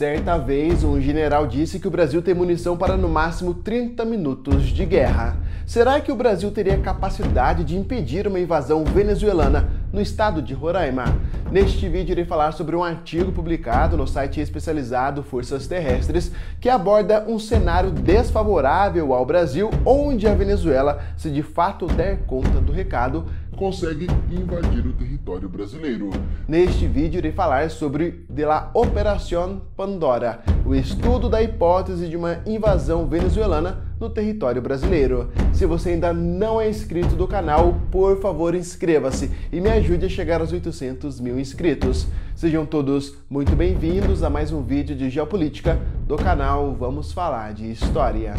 Certa vez, um general disse que o Brasil tem munição para no máximo 30 minutos de guerra. Será que o Brasil teria capacidade de impedir uma invasão venezuelana no estado de Roraima? Neste vídeo irei falar sobre um artigo publicado no site especializado Forças Terrestres que aborda um cenário desfavorável ao Brasil, onde a Venezuela, se de fato der conta do recado, consegue invadir o território brasileiro. Neste vídeo irei falar sobre la Operación Pandora, o estudo da hipótese de uma invasão venezuelana no território brasileiro. Se você ainda não é inscrito do canal, por favor inscreva-se e me ajude a chegar aos 800 mil inscritos. Sejam todos muito bem-vindos a mais um vídeo de geopolítica do canal Vamos Falar de História.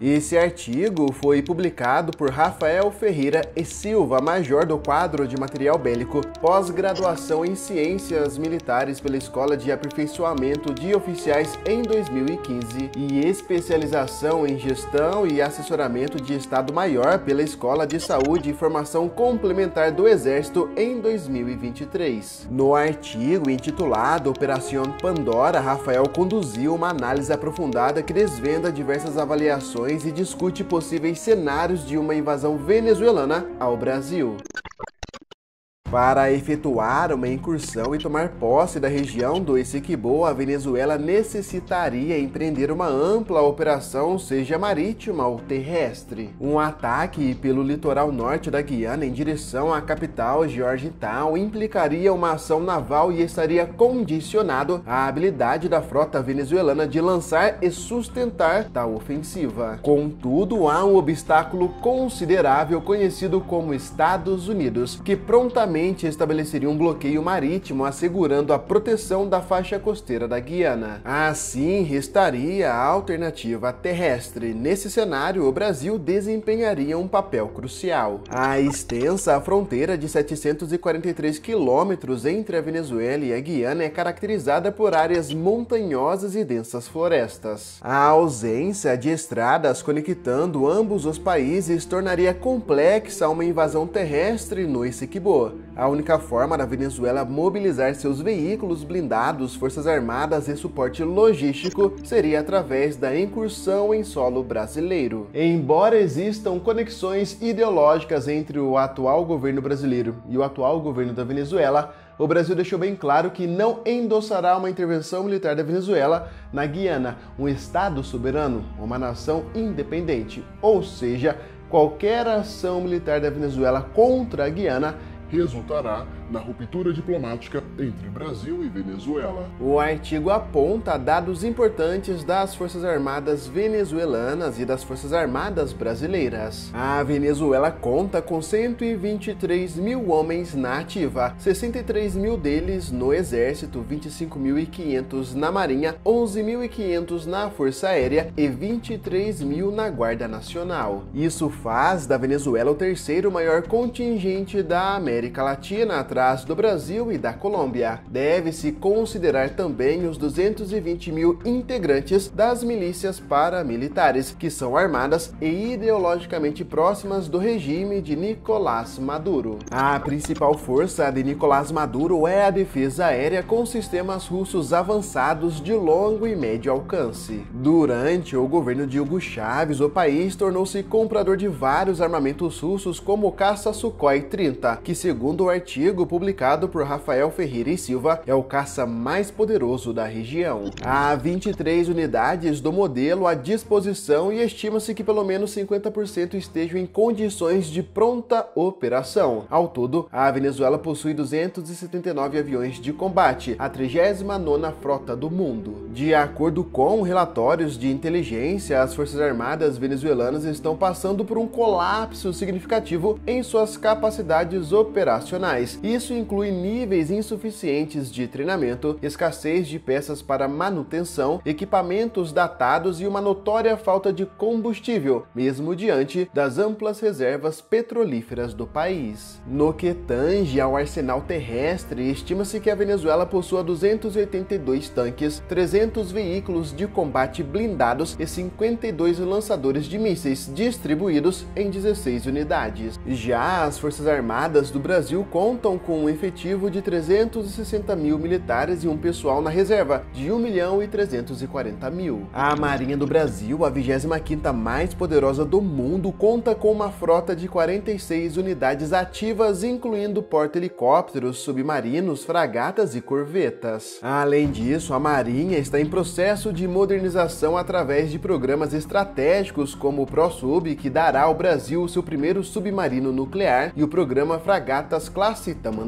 Esse artigo foi publicado por Rafael Ferreira e Silva, major do quadro de material bélico, pós-graduação em Ciências Militares pela Escola de Aperfeiçoamento de Oficiais em 2015 e especialização em Gestão e Assessoramento de Estado-Maior pela Escola de Saúde e Formação Complementar do Exército em 2023. No artigo intitulado Operación Pandora, Rafael conduziu uma análise aprofundada que desvenda diversas avaliações e discute possíveis cenários de uma invasão venezuelana ao Brasil. Para efetuar uma incursão e tomar posse da região do Essequibo, a Venezuela necessitaria empreender uma ampla operação, seja marítima ou terrestre. Um ataque pelo litoral norte da Guiana em direção à capital, Georgetown, implicaria uma ação naval e estaria condicionado à habilidade da frota venezuelana de lançar e sustentar tal ofensiva. Contudo, há um obstáculo considerável conhecido como Estados Unidos, que prontamente estabeleceria um bloqueio marítimo assegurando a proteção da faixa costeira da Guiana. Assim, restaria a alternativa terrestre. Nesse cenário, o Brasil desempenharia um papel crucial. A extensa fronteira de 743 quilômetros entre a Venezuela e a Guiana é caracterizada por áreas montanhosas e densas florestas. A ausência de estradas conectando ambos os países tornaria complexa uma invasão terrestre no Essequibo. A única forma da Venezuela mobilizar seus veículos blindados, forças armadas e suporte logístico seria através da incursão em solo brasileiro. Embora existam conexões ideológicas entre o atual governo brasileiro e o atual governo da Venezuela, o Brasil deixou bem claro que não endossará uma intervenção militar da Venezuela na Guiana, um estado soberano, uma nação independente. Ou seja, qualquer ação militar da Venezuela contra a Guiana resultará na ruptura diplomática entre Brasil e Venezuela. O artigo aponta dados importantes das Forças Armadas venezuelanas e das Forças Armadas brasileiras. A Venezuela conta com 123 mil homens na ativa, 63 mil deles no Exército, 25.500 na Marinha, 11.500 na Força Aérea e 23 mil na Guarda Nacional. Isso faz da Venezuela o terceiro maior contingente da América Latina, atrás do Brasil e da Colômbia. Deve-se considerar também os 220 mil integrantes das milícias paramilitares, que são armadas e ideologicamente próximas do regime de Nicolás Maduro. A principal força de Nicolás Maduro é a defesa aérea com sistemas russos avançados de longo e médio alcance. Durante o governo de Hugo Chávez, o país tornou-se comprador de vários armamentos russos, como o caça Sukhoi 30, que, segundo o artigo publicado por Rafael Ferreira e Silva, é o caça mais poderoso da região. Há 23 unidades do modelo à disposição e estima-se que pelo menos 50% estejam em condições de pronta operação. Ao todo, a Venezuela possui 279 aviões de combate, a 39ª frota do mundo. De acordo com relatórios de inteligência, as Forças Armadas venezuelanas estão passando por um colapso significativo em suas capacidades operacionais. Isso inclui níveis insuficientes de treinamento, escassez de peças para manutenção, equipamentos datados e uma notória falta de combustível, mesmo diante das amplas reservas petrolíferas do país. No que tange ao arsenal terrestre, estima-se que a Venezuela possua 282 tanques, 300 veículos de combate blindados e 52 lançadores de mísseis, distribuídos em 16 unidades. Já as Forças Armadas do Brasil contam com um efetivo de 360 mil militares e um pessoal na reserva de 1.340 mil. A Marinha do Brasil, a 25ª mais poderosa do mundo, conta com uma frota de 46 unidades ativas, incluindo porta-helicópteros, submarinos, fragatas e corvetas. Além disso, a Marinha está em processo de modernização através de programas estratégicos como o ProSub, que dará ao Brasil seu primeiro submarino nuclear, e o programa Fragatas Classe Tamandaré.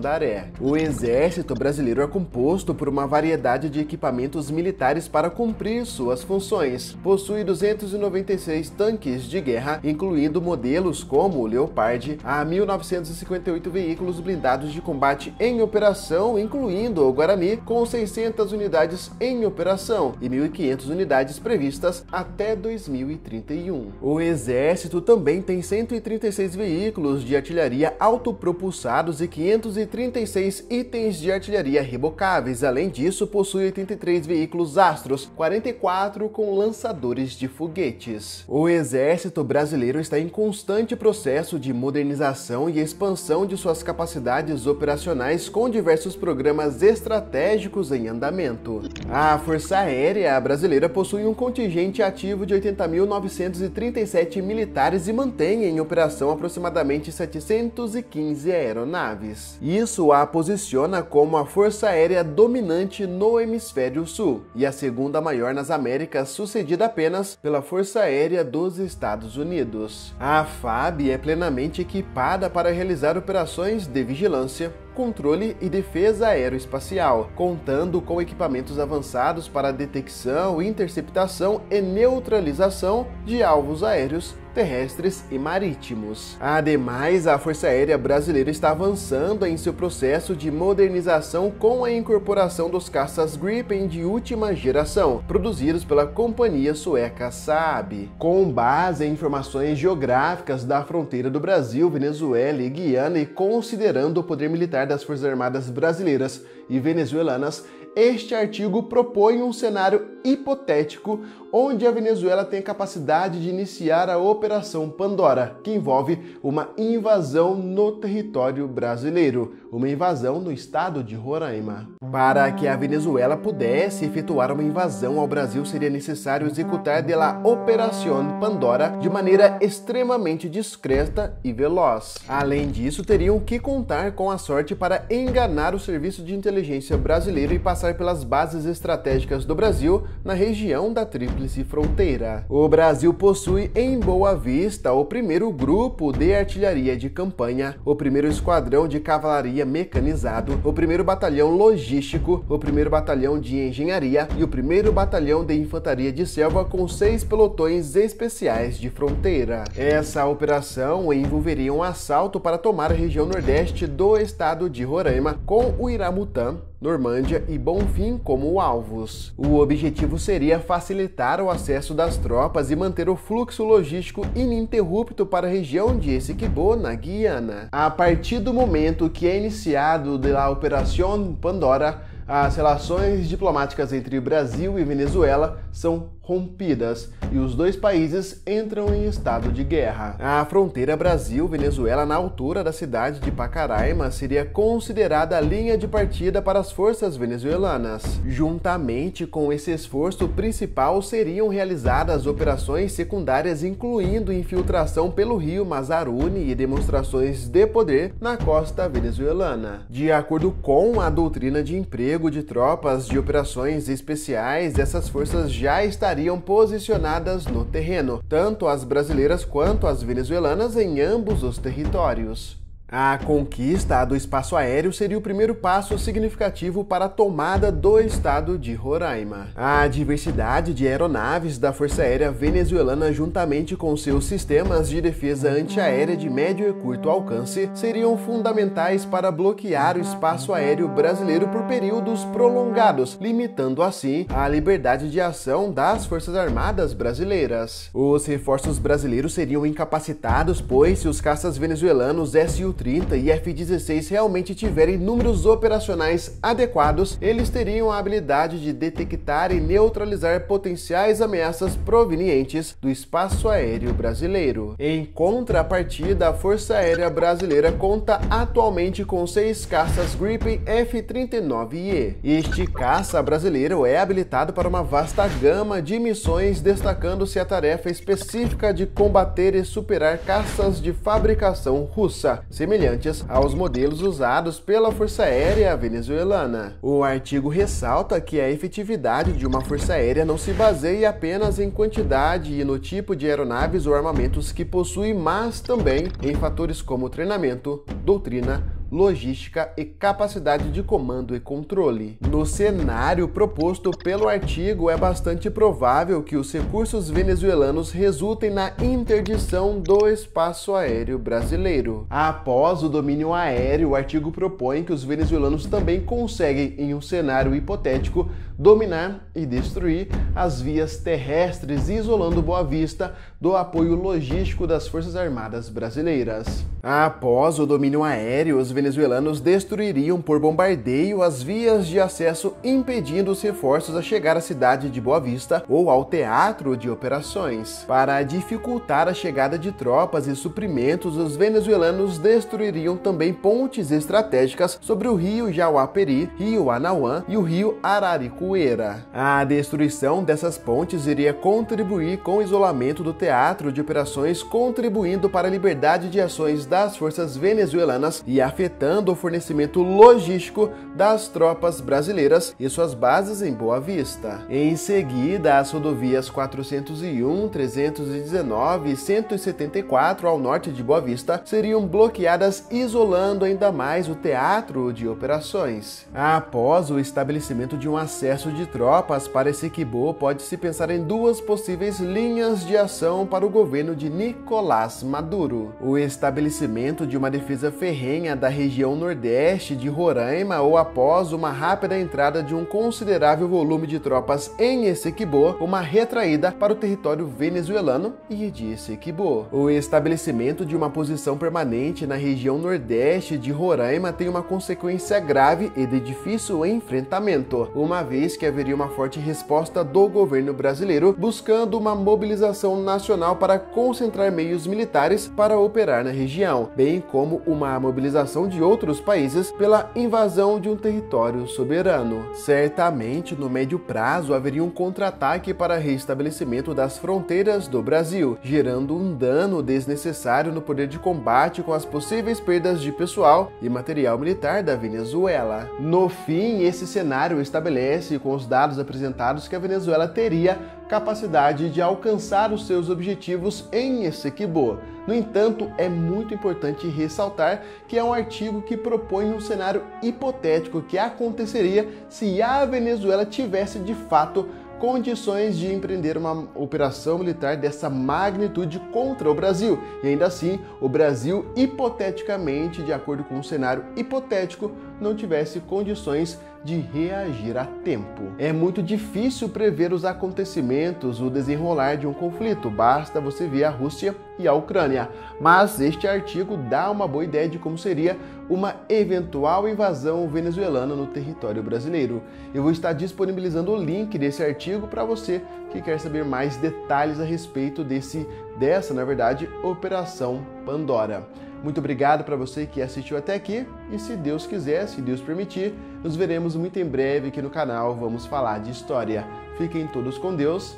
O Exército Brasileiro é composto por uma variedade de equipamentos militares para cumprir suas funções. Possui 296 tanques de guerra, incluindo modelos como o Leopard, a 1.958 veículos blindados de combate em operação, incluindo o Guarani, com 600 unidades em operação e 1.500 unidades previstas até 2031. O Exército também tem 136 veículos de artilharia autopropulsados e 536 itens de artilharia rebocáveis. Além disso, possui 83 veículos Astros, 44 com lançadores de foguetes. O Exército Brasileiro está em constante processo de modernização e expansão de suas capacidades operacionais, com diversos programas estratégicos em andamento. A Força Aérea Brasileira possui um contingente ativo de 80.937 militares e mantém em operação aproximadamente 715 aeronaves. Isso a posiciona como a Força Aérea dominante no Hemisfério Sul e a segunda maior nas Américas, sucedida apenas pela Força Aérea dos Estados Unidos. A FAB é plenamente equipada para realizar operações de vigilância, controle e defesa aeroespacial, contando com equipamentos avançados para detecção, interceptação e neutralização de alvos aéreos, terrestres e marítimos. Ademais, a Força Aérea Brasileira está avançando em seu processo de modernização com a incorporação dos caças Gripen de última geração, produzidos pela companhia sueca Saab. Com base em informações geográficas da fronteira do Brasil, Venezuela e Guiana, e considerando o poder militar das Forças Armadas brasileiras e venezuelanas, este artigo propõe um cenário hipotético onde a Venezuela tem capacidade de iniciar a Operação Pandora, que envolve uma invasão no território brasileiro, uma invasão no estado de Roraima. Para que a Venezuela pudesse efetuar uma invasão ao Brasil, seria necessário executar a Operação Pandora de maneira extremamente discreta e veloz. Além disso, teriam que contar com a sorte para enganar o serviço de inteligência brasileiro e passar pelas bases estratégicas do Brasil na região da Tríplice Fronteira. O Brasil possui em Boa Vista o primeiro grupo de artilharia de campanha, o primeiro esquadrão de cavalaria mecanizado, o primeiro batalhão logístico, o primeiro batalhão de engenharia e o primeiro batalhão de infantaria de selva, com 6 pelotões especiais de fronteira. Essa operação envolveria um assalto para tomar a região nordeste do estado de Roraima, com o Iramutã, Normândia e Bonfim como alvos. O objetivo seria facilitar o acesso das tropas e manter o fluxo logístico ininterrupto para a região de Essequibo, na Guiana. A partir do momento que é iniciado a Operação Pandora, as relações diplomáticas entre Brasil e Venezuela são rompidas e os dois países entram em estado de guerra. A fronteira Brasil-Venezuela, na altura da cidade de Pacaraima, seria considerada a linha de partida para as forças venezuelanas. Juntamente com esse esforço principal, seriam realizadas operações secundárias, incluindo infiltração pelo rio Mazaruni e demonstrações de poder na costa venezuelana. De acordo com a doutrina de emprego de tropas de operações especiais, essas forças já estariam posicionadas no terreno, tanto as brasileiras quanto as venezuelanas, em ambos os territórios. A conquista do espaço aéreo seria o primeiro passo significativo para a tomada do estado de Roraima. A diversidade de aeronaves da Força Aérea Venezuelana, juntamente com seus sistemas de defesa antiaérea de médio e curto alcance, seriam fundamentais para bloquear o espaço aéreo brasileiro por períodos prolongados, limitando assim a liberdade de ação das Forças Armadas brasileiras. Os reforços brasileiros seriam incapacitados, pois se os caças venezuelanos Su-30 F-30 e F-16 realmente tiverem números operacionais adequados, eles teriam a habilidade de detectar e neutralizar potenciais ameaças provenientes do espaço aéreo brasileiro. Em contrapartida, a Força Aérea Brasileira conta atualmente com 6 caças Gripen F-39E. Este caça brasileiro é habilitado para uma vasta gama de missões, destacando-se a tarefa específica de combater e superar caças de fabricação russa, semelhantes aos modelos usados pela Força Aérea venezuelana. O artigo ressalta que a efetividade de uma força aérea não se baseia apenas em quantidade e no tipo de aeronaves ou armamentos que possui, mas também em fatores como treinamento, doutrina, logística e capacidade de comando e controle. No cenário proposto pelo artigo, é bastante provável que os recursos venezuelanos resultem na interdição do espaço aéreo brasileiro. Após o domínio aéreo, o artigo propõe que os venezuelanos também conseguem, em um cenário hipotético, dominar e destruir as vias terrestres, isolando Boa Vista do apoio logístico das Forças Armadas brasileiras. Após o domínio aéreo, os venezuelanos destruiriam por bombardeio as vias de acesso, impedindo os reforços a chegar à cidade de Boa Vista ou ao teatro de operações. Para dificultar a chegada de tropas e suprimentos, os venezuelanos destruiriam também pontes estratégicas sobre o rio Jauaperi, rio Anauã e o rio Araricuera. A destruição dessas pontes iria contribuir com o isolamento do teatro de operações, contribuindo para a liberdade de ações das forças venezuelanas e afetando o fornecimento logístico das tropas brasileiras e suas bases em Boa Vista. Em seguida, as rodovias 401, 319 e 174 ao norte de Boa Vista seriam bloqueadas, isolando ainda mais o teatro de operações. Após o estabelecimento de um acesso de tropas para Essequibo, pode-se pensar em duas possíveis linhas de ação para o governo de Nicolás Maduro: o estabelecimento de uma defesa ferrenha da região nordeste de Roraima, ou após uma rápida entrada de um considerável volume de tropas em Essequibo, uma retraída para o território venezuelano e de Essequibo. O estabelecimento de uma posição permanente na região nordeste de Roraima tem uma consequência grave e de difícil enfrentamento, uma vez que haveria uma forte resposta do governo brasileiro buscando uma mobilização nacional para concentrar meios militares para operar na região, bem como uma mobilização de outros países pela invasão de um território soberano. Certamente, no médio prazo, haveria um contra-ataque para restabelecimento das fronteiras do Brasil, gerando um dano desnecessário no poder de combate, com as possíveis perdas de pessoal e material militar da Venezuela. No fim, esse cenário estabelece, com os dados apresentados, que a Venezuela teria capacidade de alcançar os seus objetivos em Essequibo. No entanto, é muito importante ressaltar que é um artigo que propõe um cenário hipotético que aconteceria se a Venezuela tivesse de fato condições de empreender uma operação militar dessa magnitude contra o Brasil. E ainda assim, o Brasil, hipoteticamente, de acordo com um cenário hipotético, não tivesse condições de reagir a tempo. É muito difícil prever os acontecimentos, o desenrolar de um conflito, basta você ver a Rússia e a Ucrânia. Mas este artigo dá uma boa ideia de como seria uma eventual invasão venezuelana no território brasileiro. Eu vou estar disponibilizando o link desse artigo para você que quer saber mais detalhes a respeito dessa, na verdade, Operação Pandora. Muito obrigado para você que assistiu até aqui e, se Deus quiser, se Deus permitir, nos veremos muito em breve aqui no canal. Vamos falar de história. Fiquem todos com Deus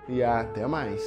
e até mais.